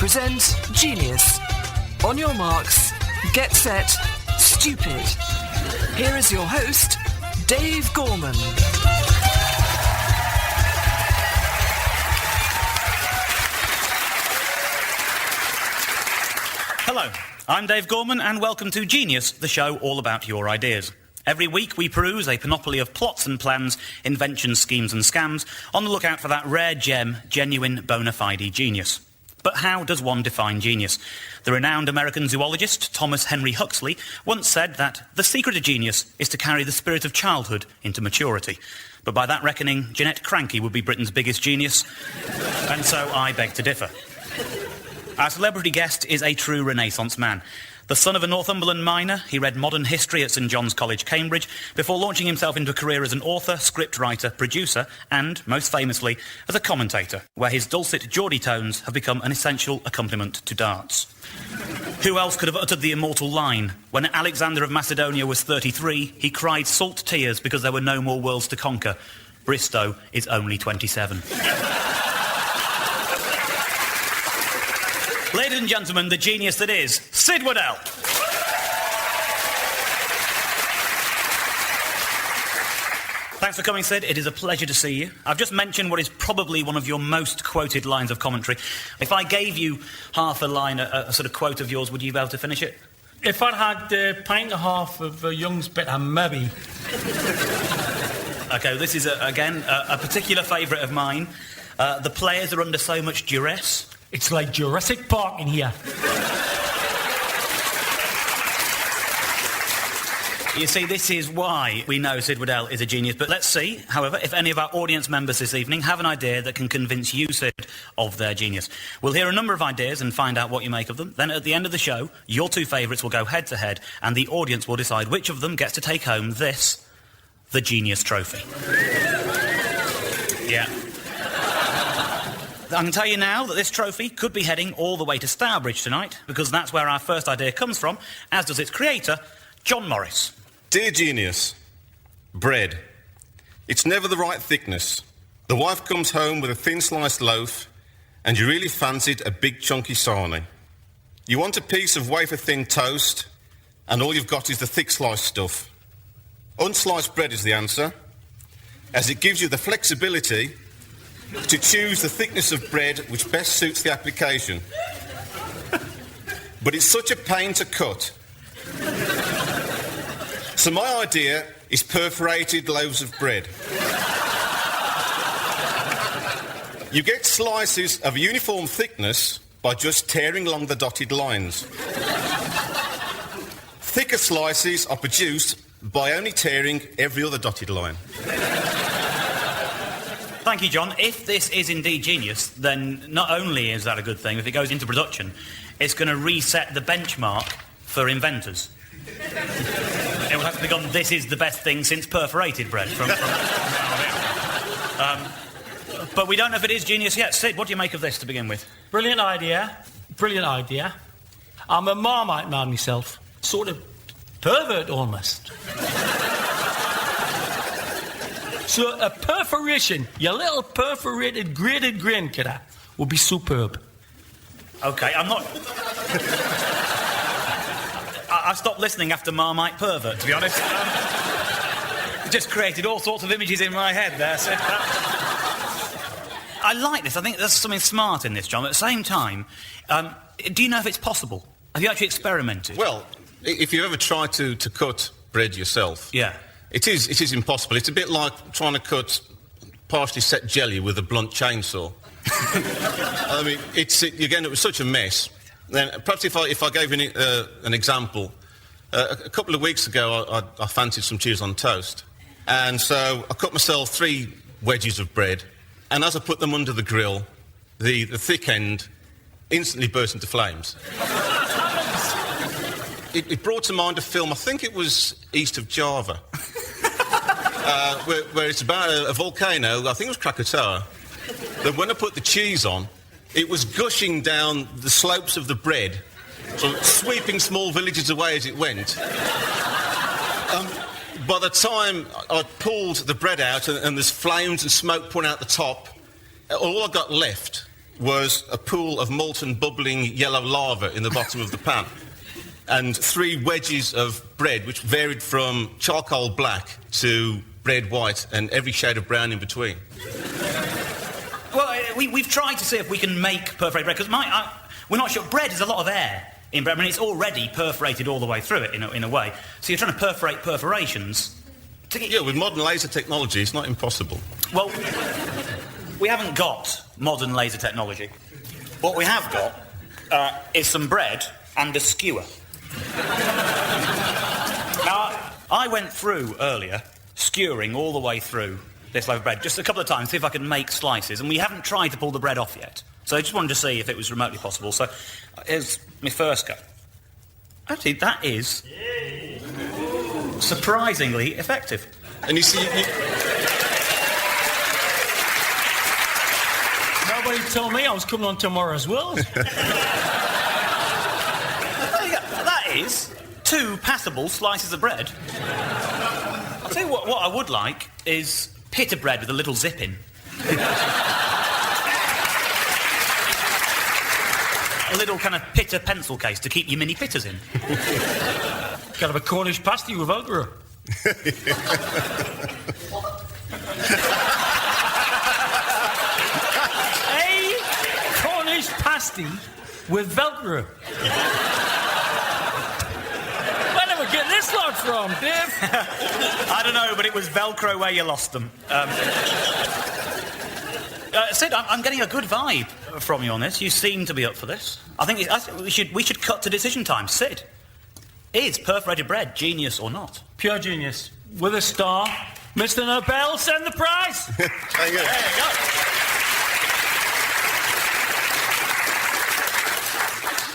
present Genius. On your marks, get set, stupid. Here is your host, Dave Gorman. Hello, I'm Dave Gorman and welcome to Genius, the show all about your ideas. Every week we peruse a panoply of plots and plans, inventions, schemes and scams, on the lookout for that rare gem, genuine bona fide genius. But how does one define genius? The renowned American zoologist Thomas Henry Huxley once said that the secret of genius is to carry the spirit of childhood into maturity. But by that reckoning, Jeanette Cranky would be Britain's biggest genius, and so I beg to differ. Our celebrity guest is a true Renaissance man. The son of a Northumberland miner, he read modern history at St John's College, Cambridge, before launching himself into a career as an author, scriptwriter, producer, and, most famously, as a commentator, where his dulcet Geordie tones have become an essential accompaniment to darts. Who else could have uttered the immortal line, when Alexander of Macedonia was 33, he cried salt tears because there were no more worlds to conquer. Bristow is only 27. Ladies and gentlemen, the genius that is Sid Waddell. Thanks for coming, Sid. It is a pleasure to see you. I've just mentioned what is probably one of your most quoted lines of commentary. If I gave you half a line, a sort of quote of yours, would you be able to finish it? If I'd had a pint and a half of Young's Bitter, maybe. OK, this is, again, a particular favourite of mine. The players are under so much duress. It's like Jurassic Park in here. You see, this is why we know Sid Waddell is a genius. But let's see, however, if any of our audience members this evening have an idea that can convince you, Sid, of their genius. We'll hear a number of ideas and find out what you make of them. Then at the end of the show, your two favourites will go head-to-head, and the audience will decide which of them gets to take home this, the Genius Trophy. Yeah. I can tell you now that this trophy could be heading all the way to Stourbridge tonight, because that's where our first idea comes from, as does its creator, John Morris. Dear genius, bread. It's never the right thickness. The wife comes home with a thin sliced loaf, and you really fancied a big chunky sarnie. You want a piece of wafer-thin toast, and all you've got is the thick sliced stuff. Unsliced bread is the answer, as it gives you the flexibility to choose the thickness of bread which best suits the application. But it's such a pain to cut. So my idea is perforated loaves of bread. You get slices of a uniform thickness by just tearing along the dotted lines. Thicker slices are produced by only tearing every other dotted line. Thank you, John. If this is indeed genius, then not only is that a good thing, if it goes into production, it's going to reset the benchmark for inventors. It will have to become, this is the best thing since perforated bread. But we don't know if it is genius yet. Sid, what do you make of this to begin with? Brilliant idea. Brilliant idea. I'm a Marmite man myself. Sort of pervert, almost. So a perforation, your little perforated grated grain kidder, would be superb. OK, I'm not... I've stopped listening after Marmite pervert, to be honest. It just created all sorts of images in my head there. So I like this. I think there's something smart in this, John. At the same time, do you know if it's possible? Have you actually experimented? Well, if you ever try to cut bread yourself... Yeah. It is impossible. It's a bit like trying to cut partially set jelly with a blunt chainsaw. I mean, again, it was such a mess. Then perhaps if I gave you an example, a couple of weeks ago I fancied some cheese on toast, and so I cut myself 3 wedges of bread, and as I put them under the grill, the thick end instantly burst into flames. It brought to mind a film, I think it was East of Java, where it's about a volcano, I think it was Krakatoa, that when I put the cheese on, it was gushing down the slopes of the bread, sort of sweeping small villages away as it went. By the time I pulled the bread out and there's flames and smoke pouring out the top, all I got left was a pool of molten, bubbling yellow lava in the bottom of the pan, and 3 wedges of bread, which varied from charcoal black to bread white and every shade of brown in between. Well, we've tried to see if we can make perforated bread, because we're not sure. Bread is a lot of air in bread. I mean, it's already perforated all the way through it, in a way. So you're trying to perforate perforations. Yeah, with modern laser technology, it's not impossible. Well, we haven't got modern laser technology. What we have got is some bread and a skewer. Now, I went through earlier, skewering all the way through this loaf of bread, just a couple of times, see if I could make slices, and we haven't tried to pull the bread off yet. So I just wanted to see if it was remotely possible. So here's my first go. Actually, that is surprisingly effective. And you see... Nobody told me I was coming on tomorrow as well. That is 2 passable slices of bread. I'll tell you what I would like is pita bread with a little zip in. A little kind of pita pencil case to keep your mini pitas in. Kind of a Cornish pasty with Velcro. A Cornish pasty with Velcro. Where did we get this lot from, Dave? I don't know, but it was Velcro where you lost them. Sid, I'm getting a good vibe from you on this. You seem to be up for this. I think we should cut to decision time. Sid, is perforated bread genius or not? Pure genius. With a star. Mr. Nobel, send the prize. There you go. There you go.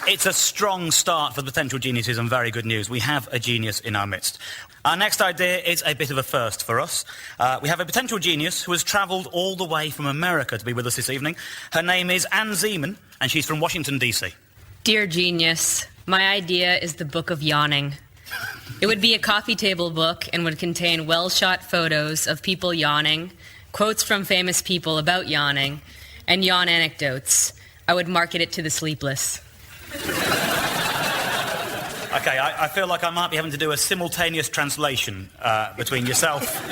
It's a strong start for the potential geniuses and very good news. We have a genius in our midst. Our next idea is a bit of a first for us. We have a potential genius who has travelled all the way from America to be with us this evening. Her name is Anne Zeman, and she's from Washington, D.C. Dear genius, my idea is the Book of Yawning. It would be a coffee table book and would contain well-shot photos of people yawning, quotes from famous people about yawning, and yawn anecdotes. I would market it to the sleepless. OK, I feel like I might be having to do a simultaneous translation between yourself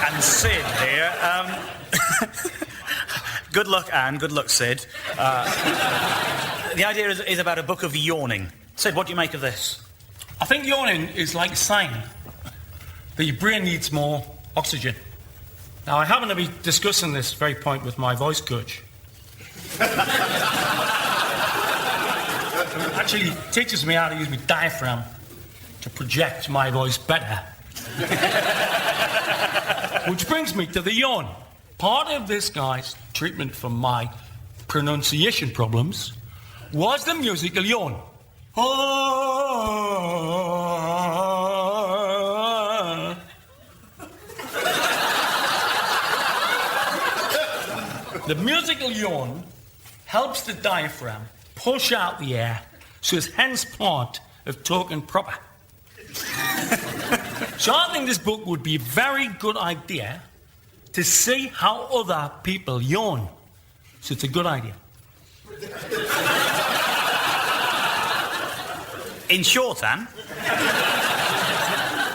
and Sid here. Good luck, Anne. Good luck, Sid. The idea is about a Book of Yawning. Sid, what do you make of this? I think yawning is like a sign that your brain needs more oxygen. Now, I happen to be discussing this very point with my voice coach. Actually teaches me how to use my diaphragm to project my voice better. Which brings me to the yawn. Part of this guy's treatment for my pronunciation problems was the musical yawn. The musical yawn helps the diaphragm push out the air, so it's hence part of talking proper. So I think this book would be a very good idea to see how other people yawn. So it's a good idea. In short, Anne,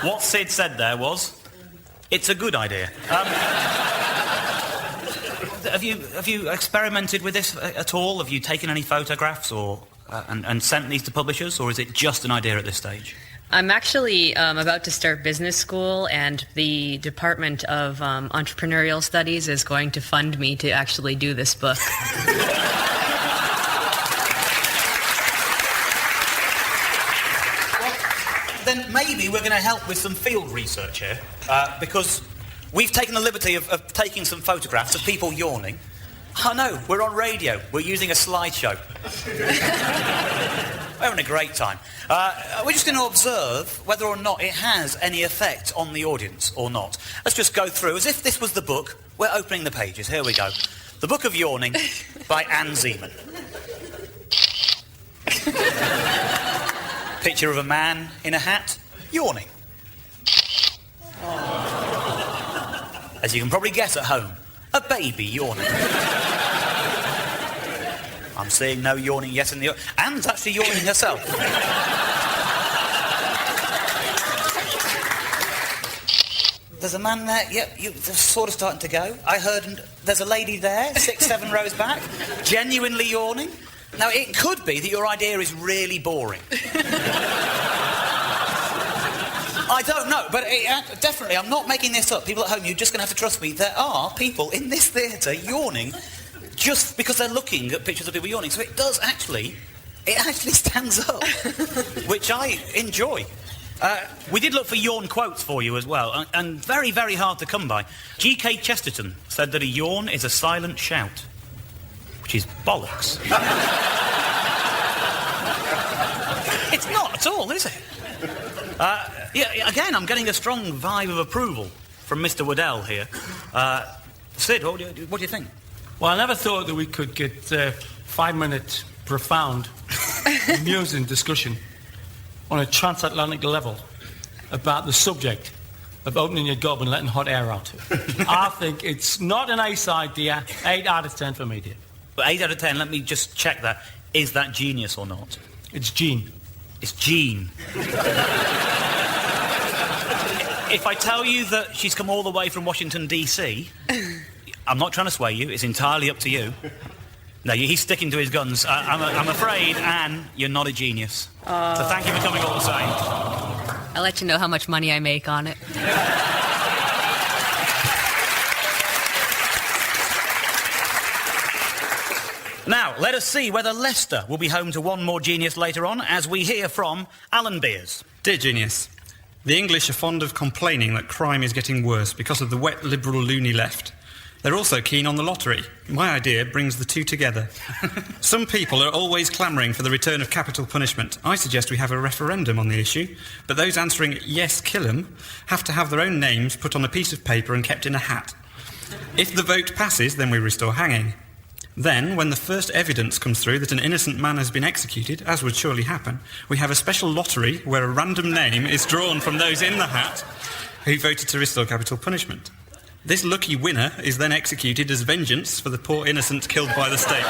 what Sid said there was, it's a good idea. Have you experimented with this at all? Have you taken any photographs or and sent these to publishers, or is it just an idea at this stage? I'm actually about to start business school, and the Department of Entrepreneurial Studies is going to fund me to actually do this book. Then maybe we're going to help with some field research here, because we've taken the liberty of taking some photographs of people yawning. Oh no, we're on radio. We're using a slideshow. We're having a great time. We're just going to observe whether or not it has any effect on the audience or not. Let's just go through, as if this was the book. We're opening the pages. Here we go. The Book of Yawning by Anne Zeman. Picture of a man in a hat, yawning. As you can probably guess at home, a baby yawning. I'm seeing no yawning yet in the... Anne's actually yawning herself. There's a man there. Yep, they're sort of starting to go. I heard there's a lady there, 6, 7 rows back, genuinely yawning. Now, it could be that your idea is really boring. I don't know, but definitely, I'm not making this up. People at home, you're just going to have to trust me. There are people in this theatre yawning just because they're looking at pictures of people yawning. So it actually stands up, which I enjoy. We did look for yawn quotes for you as well, and very, very hard to come by. G.K. Chesterton said that a yawn is a silent shout, which is bollocks. It's not at all, is it? Yeah, again, I'm getting a strong vibe of approval from Mr. Waddell here. Sid, what do you think? Well, I never thought that we could get 5-minute, profound, amusing discussion on a transatlantic level about the subject of opening your gob and letting hot air out. I think it's not a nice idea. 8 out of 10 for me, dear. But 8 out of 10, let me just check that. Is that genius or not? It's Gene. It's Jean. If I tell you that she's come all the way from Washington, D.C., I'm not trying to sway you. It's entirely up to you. No, he's sticking to his guns. I'm afraid, Anne, you're not a genius. So thank you for coming all the same. I'll let you know how much money I make on it. Now, let us see whether Leicester will be home to one more genius later on, as we hear from Alan Beers. Dear Genius, the English are fond of complaining that crime is getting worse because of the wet liberal loony left. They're also keen on the lottery. My idea brings the two together. Some people are always clamouring for the return of capital punishment. I suggest we have a referendum on the issue, but those answering yes, kill 'em have to have their own names put on a piece of paper and kept in a hat. If the vote passes, then we restore hanging. Then, when the first evidence comes through that an innocent man has been executed, as would surely happen, we have a special lottery where a random name is drawn from those in the hat who voted to restore capital punishment. This lucky winner is then executed as vengeance for the poor innocent killed by the state.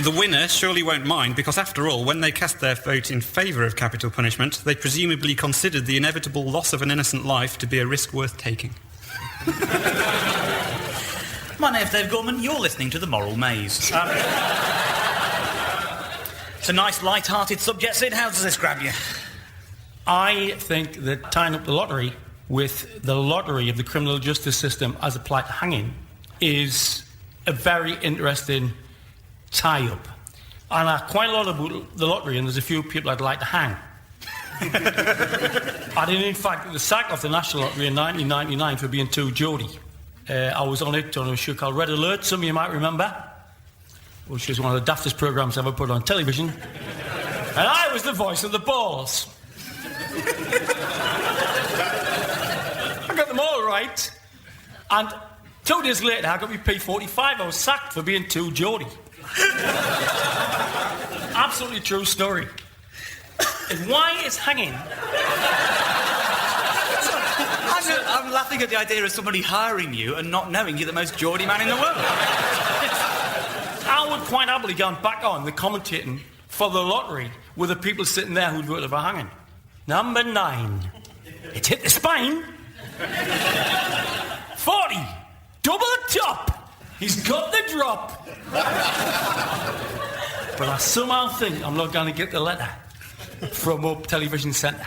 The winner surely won't mind because, after all, when they cast their vote in favour of capital punishment, they presumably considered the inevitable loss of an innocent life to be a risk worth taking. My name's Dave Gorman, you're listening to The Moral Maze. It's a nice, light-hearted subject, Sid. How does this grab you? I think that tying up the lottery with the lottery of the criminal justice system as applied to hanging is a very interesting tie-up. And I quite a lot about the lottery, and there's a few people I'd like to hang. I did, in fact, the sack of the National Lottery in 1999 for being too Geordie. I was on it on a show called Red Alert, some of you might remember, which is one of the daftest programmes ever put on television. And I was the voice of the balls. I got them all right. And 2 days later, I got my P45. I was sacked for being too Geordie. Absolutely true story. And why is hanging... I'm laughing at the idea of somebody hiring you and not knowing you're the most Geordie man in the world. I would quite happily go back on the commentating for the lottery with the people sitting there who'd voted for hanging. Number 9. It hit the spine. 40. Double the top. He's got the drop. But I somehow think I'm not going to get the letter from Up Television Centre.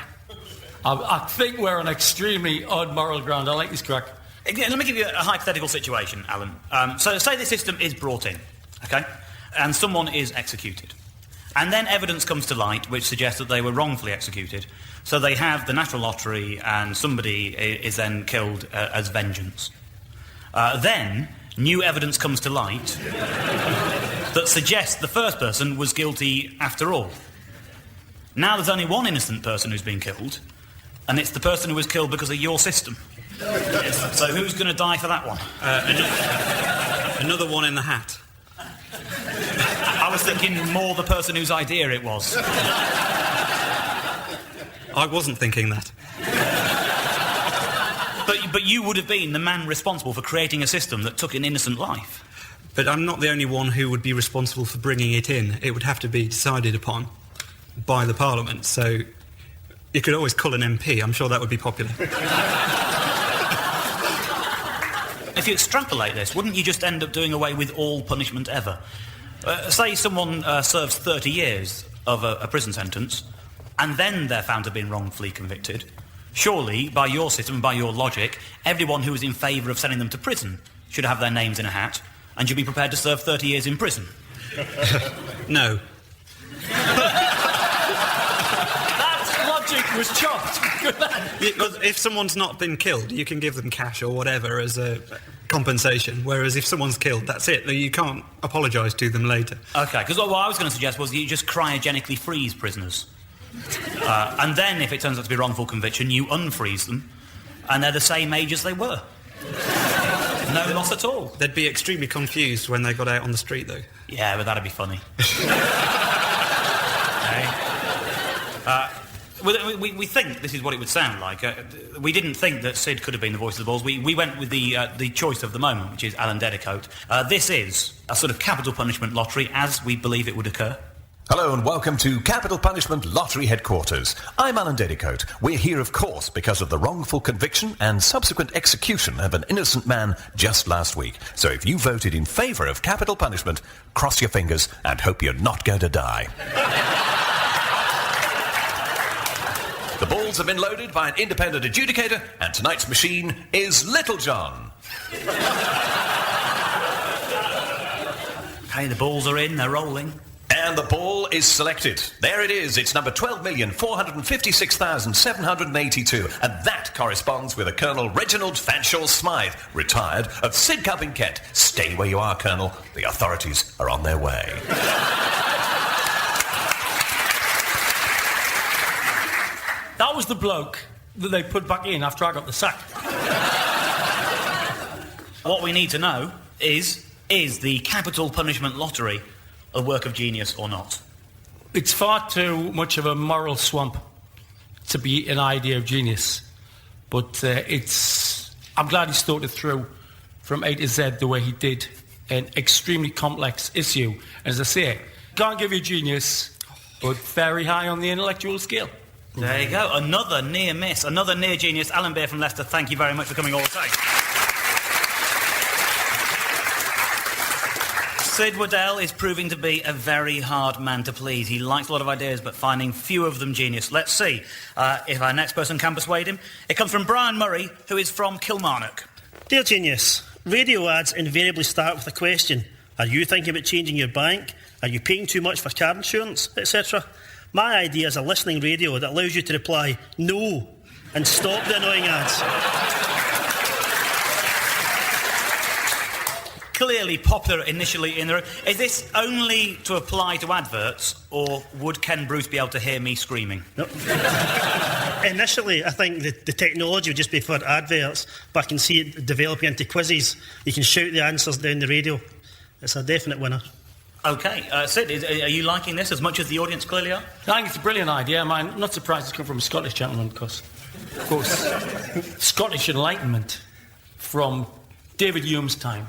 I think we're on extremely odd moral ground. I like this crack. Let me give you a hypothetical situation, Alan. So say the system is brought in, OK? And someone is executed. And then evidence comes to light which suggests that they were wrongfully executed. So they have the National Lottery and somebody is then killed as vengeance. Then new evidence comes to light that suggests the first person was guilty after all. Now there's only one innocent person who's been killed, and it's the person who was killed because of your system. So who's going to die for that one? Another one in the hat. I was thinking more the person whose idea it was. I wasn't thinking that. But you would have been the man responsible for creating a system that took an innocent life. But I'm not the only one who would be responsible for bringing it in. It would have to be decided upon by the Parliament, so you could always call an MP. I'm sure that would be popular. If you extrapolate this, wouldn't you just end up doing away with all punishment ever? Say someone serves 30 years of a prison sentence, and then they're found to have been wrongfully convicted. Surely, by your system, by your logic, everyone who is in favour of sending them to prison should have their names in a hat, and should be prepared to serve 30 years in prison. No. That logic was chopped. Because if someone's not been killed, you can give them cash or whatever as a compensation, whereas if someone's killed, that's it. You can't apologise to them later. OK, because what I was going to suggest was you just cryogenically freeze prisoners. And then, if it turns out to be wrongful conviction, you unfreeze them, and they're the same age as they were. No loss at all. They'd be extremely confused when they got out on the street, though. Yeah, but that'd be funny. We think this is what it would sound like. We didn't think that Sid could have been the voice of the balls. We went with the choice of the moment, which is Alan Dedicoat. This is a sort of capital punishment lottery as we believe it would occur. Hello and welcome to Capital Punishment Lottery Headquarters. I'm Alan Dedicoat. We're here, of course, because of the wrongful conviction and subsequent execution of an innocent man just last week. So if you voted in favour of capital punishment, cross your fingers and hope you're not going to die. The balls have been loaded by an independent adjudicator, and tonight's machine is Little John. Okay, the balls are in, they're rolling. And the ball is selected. There it is. It's number 12,456,782. And that corresponds with a Colonel Reginald Fanshawe Smythe, retired, of Sidcup in Kent. Stay where you are, Colonel. The authorities are on their way. That was the bloke that they put back in after I got the sack. What we need to know is the capital punishment lottery a work of genius or not? It's far too much of a moral swamp to be an idea of genius. But I'm glad he thought it through from A to Z the way he did. An extremely complex issue. As I say, can't give you genius, but very high on the intellectual scale. There you go. Another near miss, another near genius. Alan Beer from Leicester, thank you very much for coming all the time. Sid Waddell is proving to be a very hard man to please. He likes a lot of ideas, but finding few of them genius. Let's see if our next person can persuade him. It comes from Brian Murray, who is from Kilmarnock. Dear Genius, radio ads invariably start with a question. Are you thinking about changing your bank? Are you paying too much for car insurance, etc.? My idea is a listening radio that allows you to reply no and stop the annoying ads. Clearly popular initially in the... Is this only to apply to adverts, or would Ken Bruce be able to hear me screaming? Nope. Initially, I think the technology would just be for adverts, but I can see it developing into quizzes. You can shout the answers down the radio. It's a definite winner. OK. Sid, are you liking this as much as the audience clearly are? I think it's a brilliant idea. I'm not surprised it's come from a Scottish gentleman, because, of course, Scottish Enlightenment from David Hume's time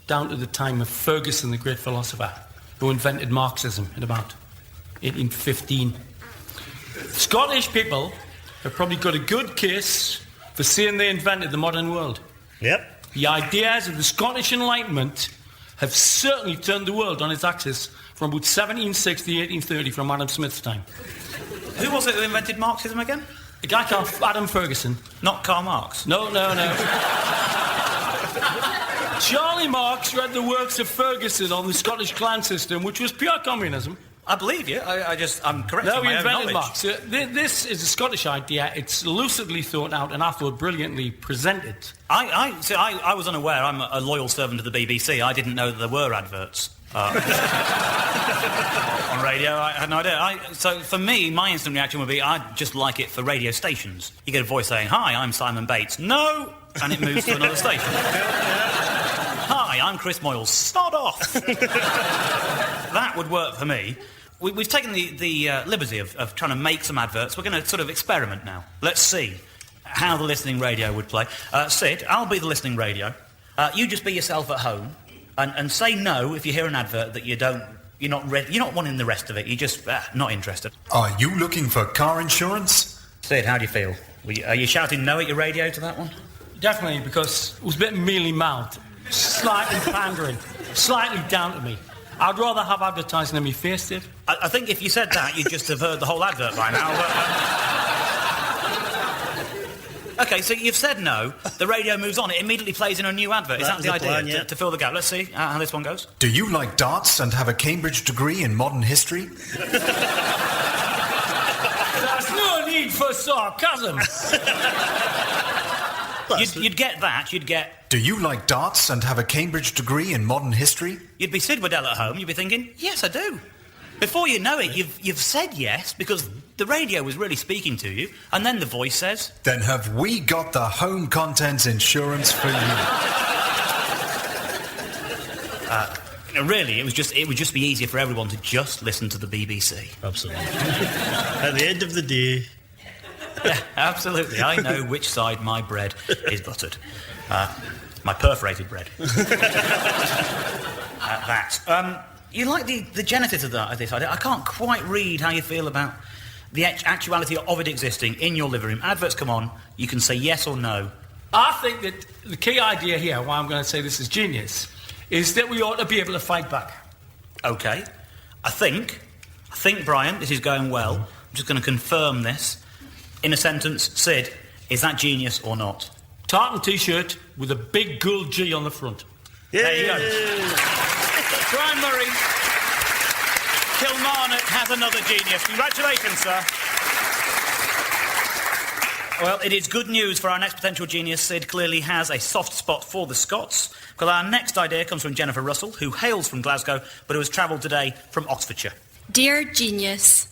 down to the time of Ferguson, the great philosopher, who invented Marxism in about 1815. Scottish people have probably got a good case for saying they invented the modern world. Yep. The ideas of the Scottish Enlightenment have certainly turned the world on its axis from about 1760 to 1830, from Adam Smith's time. Who was it who invented Marxism again? A guy called Adam Ferguson. Not Karl Marx? No. Charlie Marx read the works of Ferguson on the Scottish clan system, which was pure communism. I believe you. I'm correct. No, in he my own invented knowledge. Marx. This is a Scottish idea. It's lucidly thought out and I thought brilliantly presented. I was unaware. I'm a loyal servant of the BBC. I didn't know that there were adverts on radio. I had no idea. So for me, my instant reaction would be, I'd just like it for radio stations. You get a voice saying, "Hi, I'm Simon Bates." No! And it moves to another station. "Hi, I'm Chris Moyles." Start off! That would work for me. We've taken the liberty of trying to make some adverts. We're going to sort of experiment now. Let's see how the listening radio would play. Sid, I'll be the listening radio. You just be yourself at home. And say no if you hear an advert that you're not wanting the rest of it. You're just not interested. Are you looking for car insurance? Sid, how do you feel? Are you shouting no at your radio to that one? Definitely, because it was a bit mealy-mouthed, slightly pandering, slightly down to me. I'd rather have advertising than me face, Dave. I think if you said that, you'd just have heard the whole advert by now. But, OK, so you've said no. The radio moves on. It immediately plays in a new advert. Is that the idea, plan, yeah. to fill the gap? Let's see how this one goes. Do you like darts and have a Cambridge degree in modern history? There's no need for sarcasm. You'd get that. You'd get... Do you like darts and have a Cambridge degree in modern history? You'd be Sid Waddell at home. You'd be thinking, yes, I do. Before you know it, you've said yes because the radio was really speaking to you, and then the voice says... Then have we got the home contents insurance for you? Really, it would just be easier for everyone to just listen to the BBC. Absolutely. At the end of the day... Yeah, absolutely. I know which side my bread is buttered. My perforated bread. You like the genesis of this idea? I can't quite read how you feel about the actuality of it existing in your living room. Adverts come on, you can say yes or no. I think that the key idea here, why I'm going to say this is genius, is that we ought to be able to fight back. OK. I think, Brian, this is going well. I'm just going to confirm this. In a sentence, Sid, is that genius or not? Tartan T-shirt with a big gold G on the front. Yay! There you go. Brian Murray, Kilmarnock has another genius. Congratulations, sir. Well, it is good news for our next potential genius. Sid clearly has a soft spot for the Scots. Well, our next idea comes from Jennifer Russell, who hails from Glasgow, but who has travelled today from Oxfordshire. Dear genius,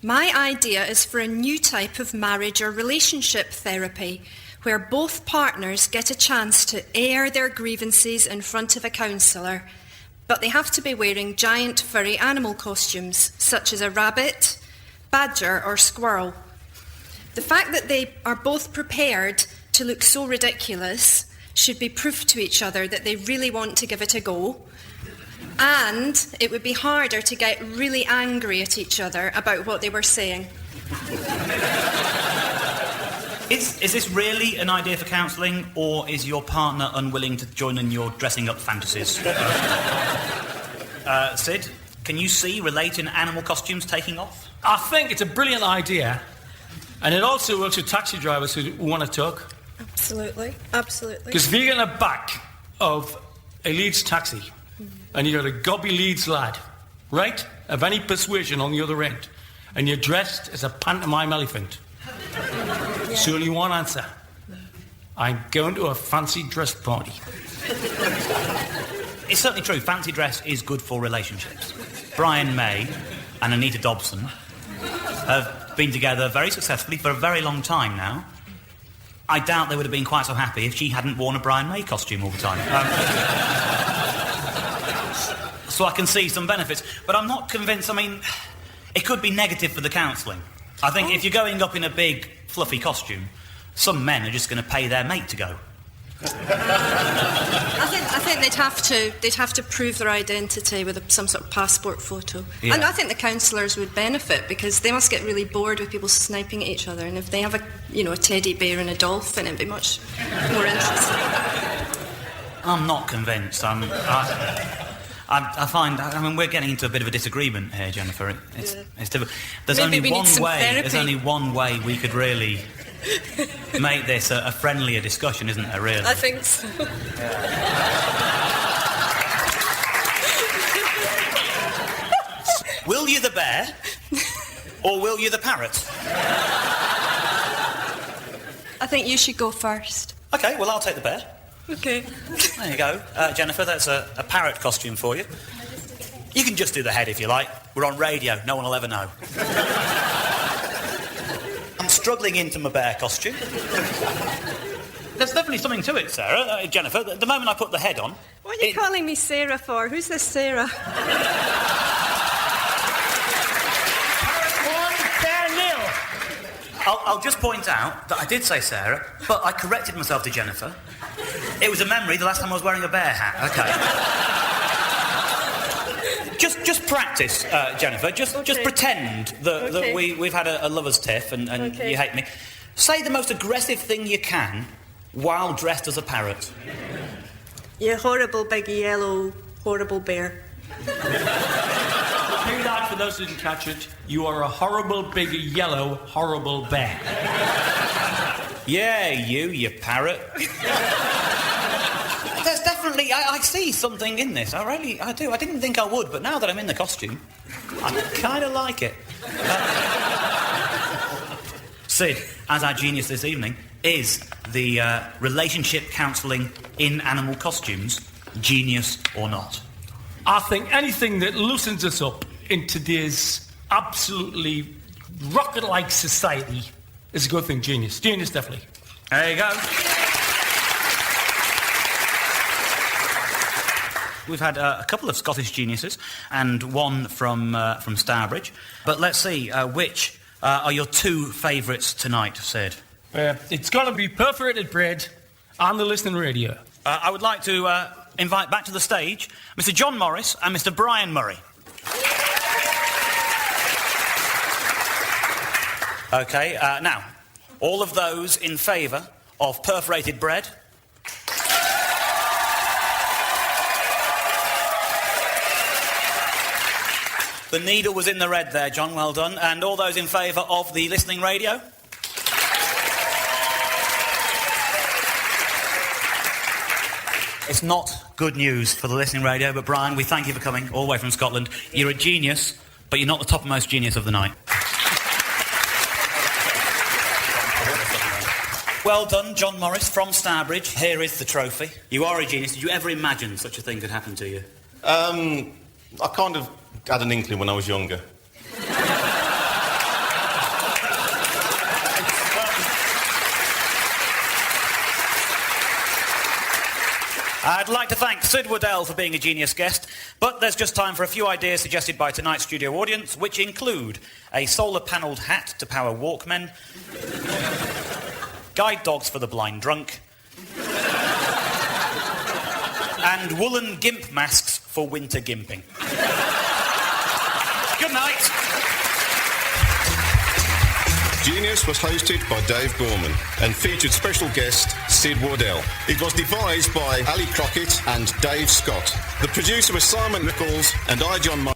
my idea is for a new type of marriage or relationship therapy where both partners get a chance to air their grievances in front of a counsellor, but they have to be wearing giant furry animal costumes, such as a rabbit, badger or squirrel. The fact that they are both prepared to look so ridiculous should be proof to each other that they really want to give it a go. And it would be harder to get really angry at each other about what they were saying. Is this really an idea for counselling, or is your partner unwilling to join in your dressing-up fantasies? Sid, can you see relating animal costumes taking off? I think it's a brilliant idea, and it also works with taxi drivers who want to talk. Absolutely, absolutely. Because if you get in the back of a Leeds taxi, and you got a gobby Leeds lad, right, of any persuasion on the other end, and you're dressed as a pantomime elephant, It's only one answer. I'm going to a fancy dress party. It's certainly true. Fancy dress is good for relationships. Brian May and Anita Dobson have been together very successfully for a very long time now. I doubt they would have been quite so happy if she hadn't worn a Brian May costume all the time. So I can see some benefits, but I'm not convinced. I mean, it could be negative for the counselling. I think if you're going up in a big, fluffy costume, some men are just going to pay their mate to go. I think they'd have to prove their identity with some sort of passport photo. Yeah. And I think the counsellors would benefit because they must get really bored with people sniping at each other, and if they have a teddy bear and a dolphin, it'd be much more interesting. I'm not convinced. I find we're getting into a bit of a disagreement here, Jennifer. It's difficult. There's Maybe only one way we could really make this a friendlier discussion, isn't there, really? I think so. Will you the bear, or will you the parrot? I think you should go first. OK, well, I'll take the bear. Okay. There you go. Jennifer, that's a parrot costume for you. You can just do the head if you like. We're on radio. No one will ever know. I'm struggling into my bear costume. There's definitely something to it, Sarah. Jennifer, the moment I put the head on... What are you calling me Sarah for? Who's this Sarah? Parrot 1, bear 0. I'll just point out that I did say Sarah, but I corrected myself to Jennifer. It was a memory the last time I was wearing a bear hat. Okay. Just practice, Jennifer. Just pretend that we've had a lover's tiff and you hate me. Say the most aggressive thing you can while dressed as a parrot. You horrible big yellow horrible bear. Repeat that for those who didn't catch it. You are a horrible big yellow horrible bear. Yeah, you parrot. There's definitely... I see something in this. I do. I didn't think I would, but now that I'm in the costume, I kind of like it. Sid, as our genius this evening, is the relationship counselling in animal costumes, genius or not? I think anything that loosens us up in today's absolutely rocket-like society is a good thing. Genius. Genius, definitely. There you go. We've had a couple of Scottish geniuses and one from Stourbridge. But let's see, which are your two favourites tonight, Sid? It's got to be Perforated Bread and the Listening Radio. I would like to invite back to the stage Mr. John Morris and Mr. Brian Murray. OK, now, all of those in favour of Perforated Bread? The needle was in the red there, John, well done. And all those in favour of the Listening Radio? It's not good news for the Listening Radio, but Brian, we thank you for coming all the way from Scotland. You're a genius, but you're not the topmost genius of the night. Well done, John Morris from Stourbridge. Here is the trophy. You are a genius. Did you ever imagine such a thing could happen to you? I kind of had an inkling when I was younger. I'd like to thank Sid Waddell for being a genius guest, but there's just time for a few ideas suggested by tonight's studio audience, which include a solar-panelled hat to power Walkmen, guide dogs for the blind drunk, and woolen gimp masks for winter gimping. Good night. Genius was hosted by Dave Gorman and featured special guest Sid Waddell. It was devised by Ali Crockett and Dave Scott. The producer was Simon Nichols and I, John